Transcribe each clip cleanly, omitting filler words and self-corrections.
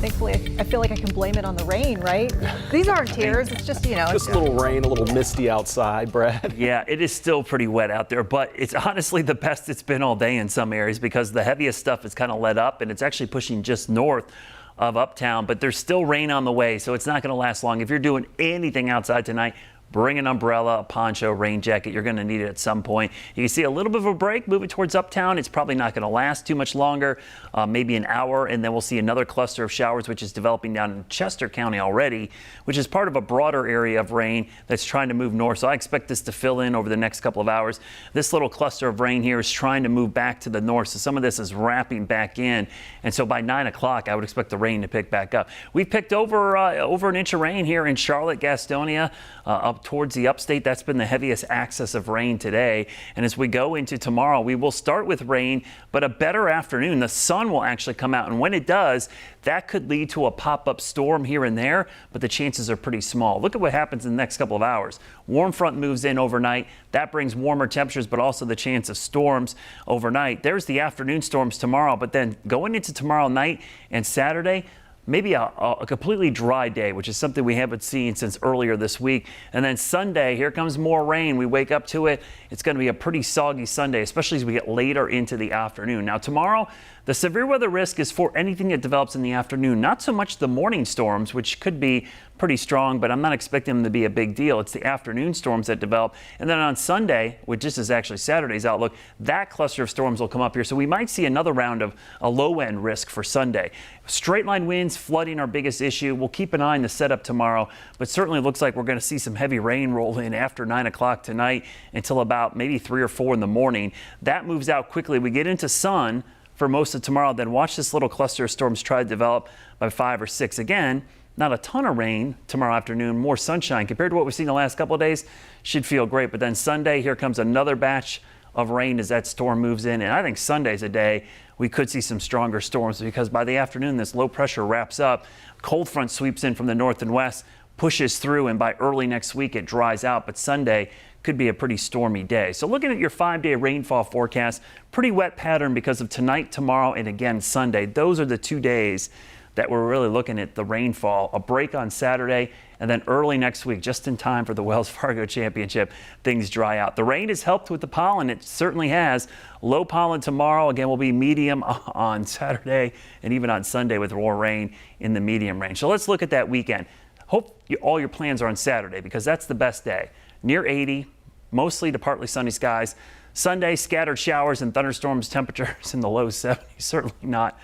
Thankfully, I feel like I can blame it on the rain, right? These aren't tears. It's just, you know. Just a little rain, a little misty outside, Brad. Yeah, it is still pretty wet out there, but it's honestly the best it's been all day in some areas because the heaviest stuff is kind of let up and it's actually pushing just north of uptown, but there's still rain on the way, so it's not going to last long. If you're doing anything outside tonight, bring an umbrella, a poncho, rain jacket. You're going to need it at some point. You can see a little bit of a break moving towards uptown. It's probably not going to last too much longer, maybe an hour, and then we'll see another cluster of showers, which is developing down in Chester County already, which is part of a broader area of rain that's trying to move north. So I expect this to fill in over the next couple of hours. This little cluster of rain here is trying to move back to the north, so some of this is wrapping back in. And so by 9 o'clock, I would expect the rain to pick back up. We've picked over an inch of rain here in Charlotte, Gastonia, up towards the upstate. That's been the heaviest access of rain today. And as we go into tomorrow, we will start with rain, but a better afternoon. The sun will actually come out. And when it does, that could lead to a pop-up storm here and there, but the chances are pretty small. Look at what happens in the next couple of hours. Warm front moves in overnight. That brings warmer temperatures, but also the chance of storms overnight. There's the afternoon storms tomorrow, but then going into tomorrow night and Saturday, maybe a completely dry day, which is something we haven't seen since earlier this week. And then Sunday, here comes more rain. We wake up to it. It's going to be a pretty soggy Sunday, especially as we get later into the afternoon. Now tomorrow, the severe weather risk is for anything that develops in the afternoon, not so much the morning storms, which could be pretty strong, but I'm not expecting them to be a big deal. It's the afternoon storms that develop. And then on Sunday, which this is actually Saturday's outlook, that cluster of storms will come up here. So we might see another round of a low end risk for Sunday. Straight line winds, flooding our biggest issue. We'll keep an eye on the setup tomorrow, but certainly looks like we're going to see some heavy rain roll in after 9 o'clock tonight until about maybe 3 or 4 in the morning. That moves out quickly. We get into sun for most of tomorrow, then watch this little cluster of storms try to develop by 5 or 6. Again, not a ton of rain tomorrow afternoon, more sunshine compared to what we've seen the last couple of days. Should feel great. But then Sunday, here comes another batch of rain as that storm moves in. And I think Sunday's a day we could see some stronger storms because by the afternoon, this low pressure wraps up. Cold front sweeps in from the north and west, pushes through, and by early next week, it dries out. But Sunday could be a pretty stormy day. So looking at your 5-day rainfall forecast, pretty wet pattern because of tonight, tomorrow, and again Sunday. Those are the 2 days that we're really looking at the rainfall. A break on Saturday, and then early next week, just in time for the Wells Fargo Championship, things dry out. The rain has helped with the pollen. It certainly has. Low pollen tomorrow. Again, will be medium on Saturday and even on Sunday with more rain in the medium range. So let's look at that weekend. Hope all your plans are on Saturday because that's the best day. Near 80, mostly to partly sunny skies. Sunday, scattered showers and thunderstorms, temperatures in the low 70s. Certainly not,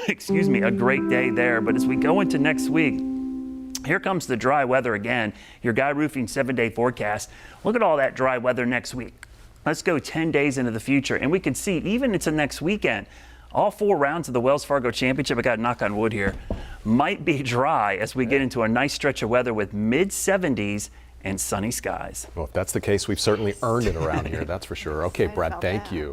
excuse me, a great day there. But as we go into next week, here comes the dry weather again. Your Guy Roofing 7-day forecast. Look at all that dry weather next week. Let's go 10 days into the future. And we can see even into next weekend, all 4 rounds of the Wells Fargo Championship, I got to knock on wood here, might be dry as we get into a nice stretch of weather with mid-70s and sunny skies. Well, if that's the case, we've certainly earned it around here, that's for sure. Okay, Brad, thank you.